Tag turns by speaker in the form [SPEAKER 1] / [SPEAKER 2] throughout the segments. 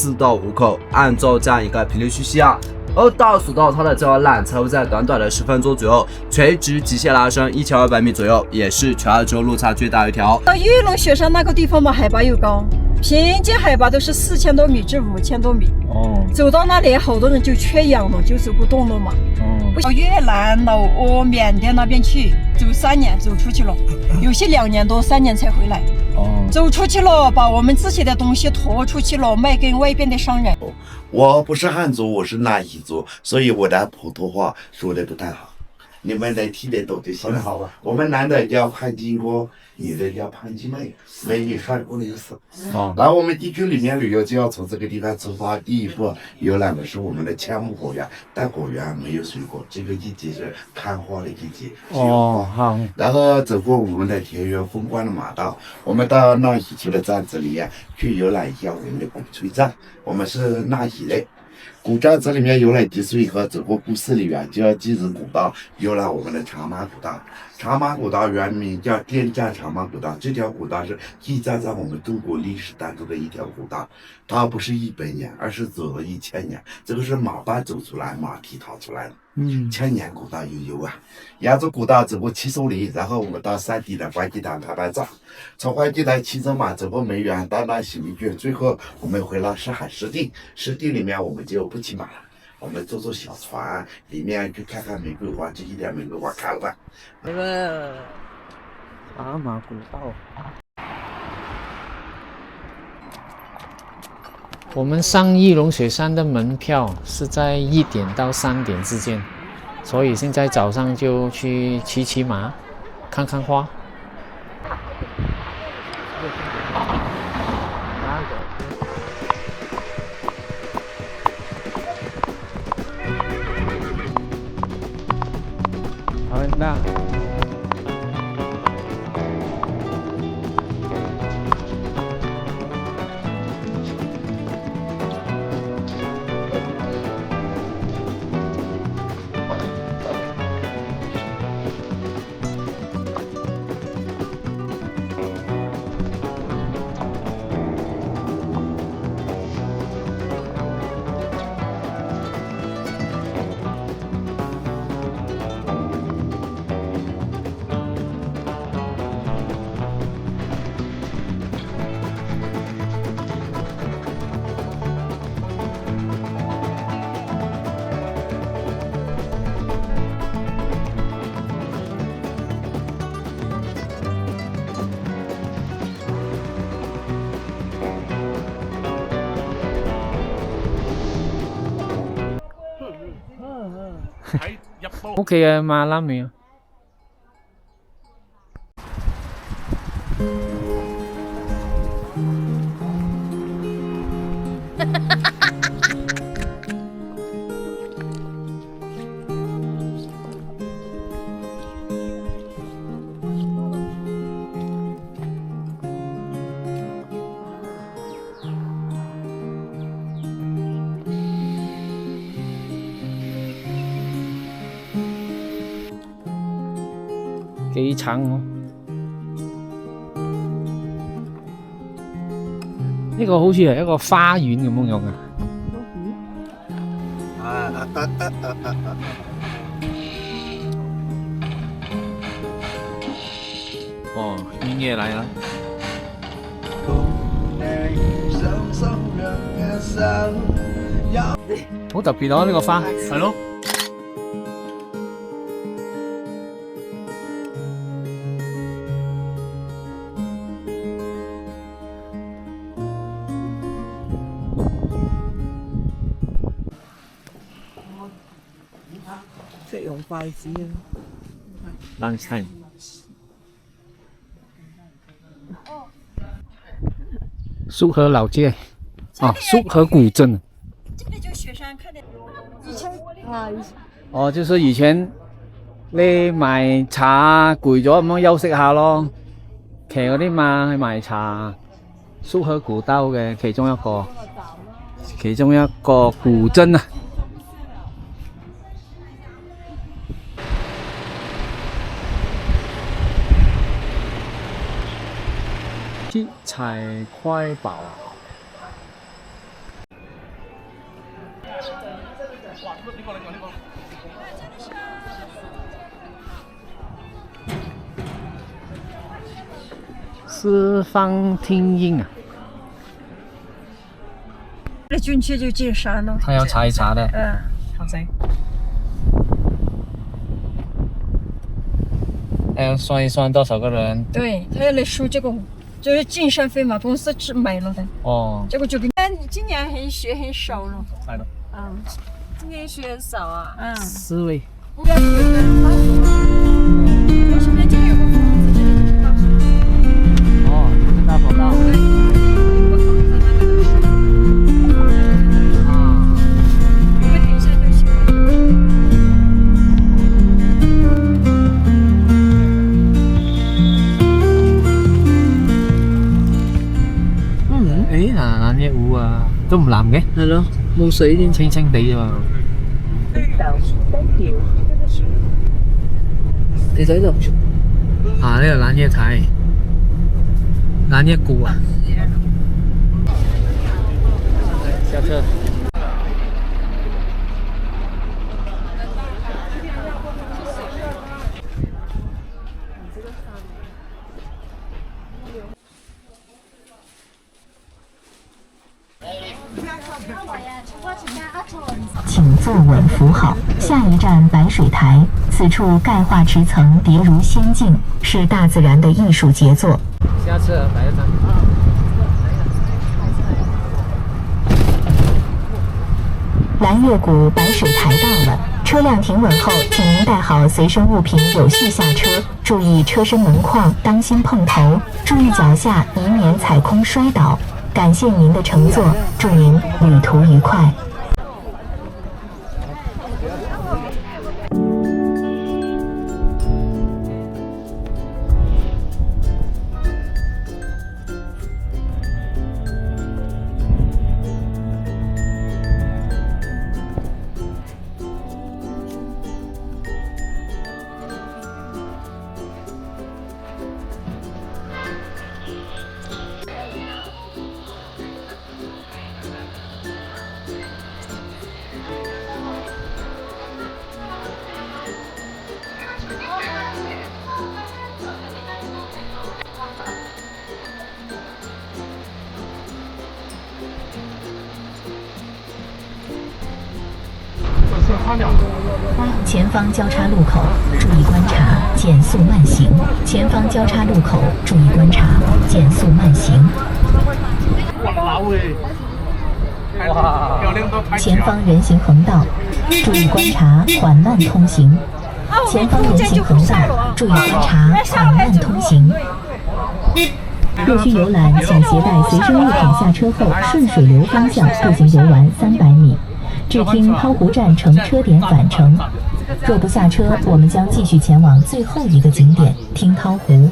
[SPEAKER 1] 4到5口，按照这样一个频率去吸啊。而倒数到它的这个缆车会在短短的10分钟左右垂直极限拉升1200米左右，也是全亚洲落差最大一条。
[SPEAKER 2] 到玉龙雪山那个地方嘛，海拔又高，平均海拔都是4000多米至5000多米。走到那里，好多人就缺氧了，就走不动了嘛。到越南、老挝、缅甸那边去，走3年走出去了，有些2年多、3年才回来。走出去了，把我们自己的东西拖出去了，卖给外边的商人。
[SPEAKER 3] 我不是汉族，我是南彝族，所以我的普通话说的不太好，你们能听得懂就行了。好吧。我们男的叫潘金国，女的叫潘金妹，美女帅过的意思。然后我们地区里面旅游就要从这个地方出发，第一步游览的是我们的千亩果园，但果园没有水果，这个季节是看花的季节。
[SPEAKER 4] 好。
[SPEAKER 3] 然后走过我们的田园风光的马道，我们到纳溪区的站子里面去游览一下我们的鼓吹站，我们是纳溪的。古站子里面游览结束以后，走过故事里面就要进入古道，游览我们的长马古道。长马古道原名叫滇滇长马古道，这条古道是记载在我们中国历史当中的一条古道，它不是100年，而是走了1000年。这个是马伴走出来，马蹄逃出来的。1000年古道悠悠啊，沿着古道走过七松林，然后我们到山底的观景台拍拍照，从观景台骑着马走过梅园到那洗米郡，最后我们回了上海湿地。湿地里面我们就不骑马了，我们坐小船，里面去看看玫瑰花，这一点玫瑰花看了吧。
[SPEAKER 4] 那个长马古道，我们上玉龙雪山的门票是在1点到3点之间，所以现在早上就去骑马，看看花。那OK 嘅馬拉未啊？幾橙喎！呢個好似係一個花園咁樣嘅。哦，音樂來了。好特別咯，呢個花。係咯。
[SPEAKER 5] 識用筷子啊
[SPEAKER 4] Lunch time。束河老街啊，束河古镇。
[SPEAKER 2] 这里就雪山看的，以前
[SPEAKER 4] 哦，就是以前你賣茶攰咗咁樣休息下咯，騎嗰啲馬去賣茶。束河古道嘅其中一個古鎮啊。七彩瑰寶，四方听音啊，
[SPEAKER 2] 那进去就进山了。
[SPEAKER 4] 他要查一查的。
[SPEAKER 2] 好在。
[SPEAKER 4] 还要算一算多少个人。
[SPEAKER 2] 对，他要来收这个，就是进山费嘛，公司只买了的。
[SPEAKER 4] 哦。
[SPEAKER 2] 结果就给。今年学很少了。
[SPEAKER 4] 来了。
[SPEAKER 2] 今年学很少啊。
[SPEAKER 4] 4位。
[SPEAKER 2] 我这边这里有个房子，这里就是大树。
[SPEAKER 4] 哦，这是大佛道。
[SPEAKER 2] 对，有个房子那个都是。我们等一下就行了。
[SPEAKER 4] 誒嗱嘢糊啊，都唔藍嘅。係咯，冇水添，清清地啫嘛。你睇度啊，呢個冷嘢睇，冷嘢股啊。下車。
[SPEAKER 5] 请坐稳扶好，下一站白水台。此处钙化池层叠如仙境，是大自然的艺术杰作。
[SPEAKER 4] 下车，哪一站？
[SPEAKER 5] 蓝月谷白水台到了，车辆停稳后，请您带好随身物品，有序下车，注意车身门框，当心碰头，注意脚下，以免踩空摔倒。感谢您的乘坐，祝您旅途愉快。前方交叉路口，注意观察，减速慢行。前方交叉路口，注意观察，减速慢行。前方人行横道，注意观察，缓慢通行。前方人行横道，注意观察，缓慢通行。若需游览，请携带随身物品下车后，顺水流方向步行游玩300米。至听涛湖站乘车点返程。若不下车，我们将继续前往最后一个景点听涛湖。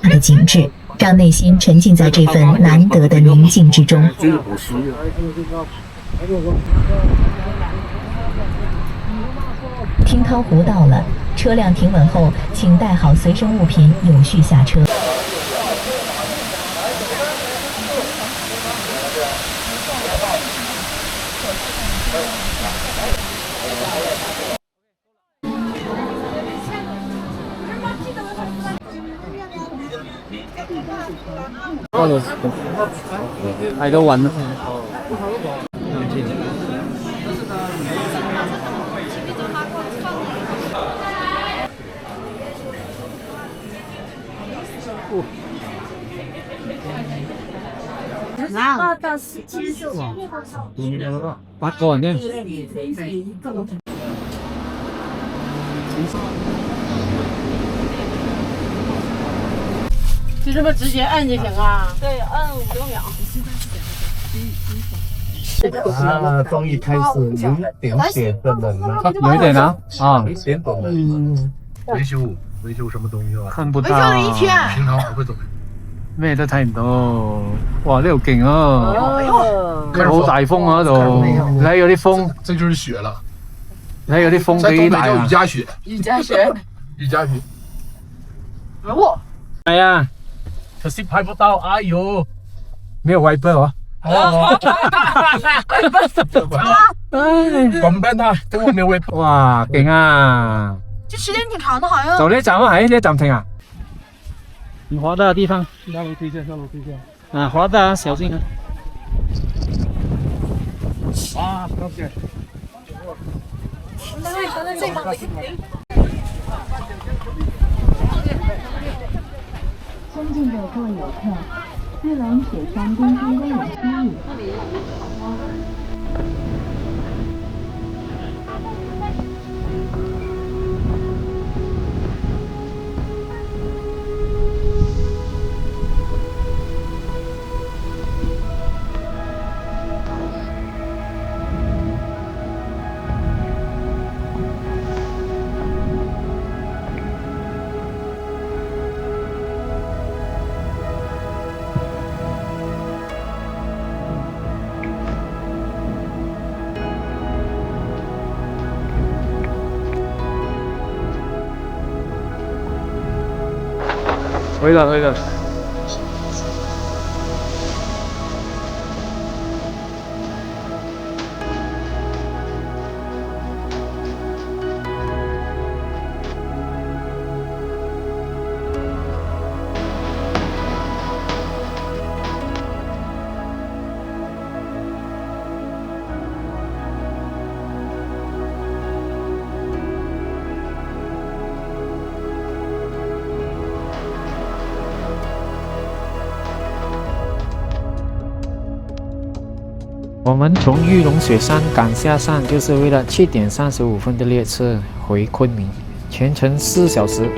[SPEAKER 5] 它的景致让内心沉浸在这份难得的宁静之中。听涛湖到了，车辆停稳后，请带好随身物品，有序下车。
[SPEAKER 4] 係都暈啦。8個人啫。
[SPEAKER 6] 就这么直接按就行啊？
[SPEAKER 2] 对，按5、6秒。
[SPEAKER 7] 终于开始有一点点的冷了，
[SPEAKER 4] 有一點啊，
[SPEAKER 7] 有一点点冷。维修什么东西啊？
[SPEAKER 4] 看不到。
[SPEAKER 6] 维修了1天。
[SPEAKER 7] 平常不会走。
[SPEAKER 4] 咩都睇唔到。哇，呢度勁啊！好大風啊！度，你睇有啲風，
[SPEAKER 7] 这就是雪了。
[SPEAKER 4] 你睇有啲風
[SPEAKER 7] 在東北
[SPEAKER 4] 幾大啊！
[SPEAKER 7] 叫雨夹雪。
[SPEAKER 6] 雨夹雪。
[SPEAKER 7] 雨夹雪。
[SPEAKER 6] 哇！
[SPEAKER 4] 係啊，
[SPEAKER 7] 可惜拍不到，哎呦，没有 wiper 哦。滚笨他，这我没有 wiper。
[SPEAKER 4] 哇，勁啊！
[SPEAKER 6] 这时间挺长的，好像。
[SPEAKER 4] 就呢站啊，喺呢站停啊。你滑的地方
[SPEAKER 7] 下楼梯下楼梯
[SPEAKER 4] 啊，滑的小心啊。
[SPEAKER 7] 啊，抱歉。
[SPEAKER 5] 尊敬的各位游客，玉龙雪山滨江公园区域。
[SPEAKER 4] 回了。我们从玉龙雪山赶下山，就是为了7点35分的列车回昆明，全程4小时。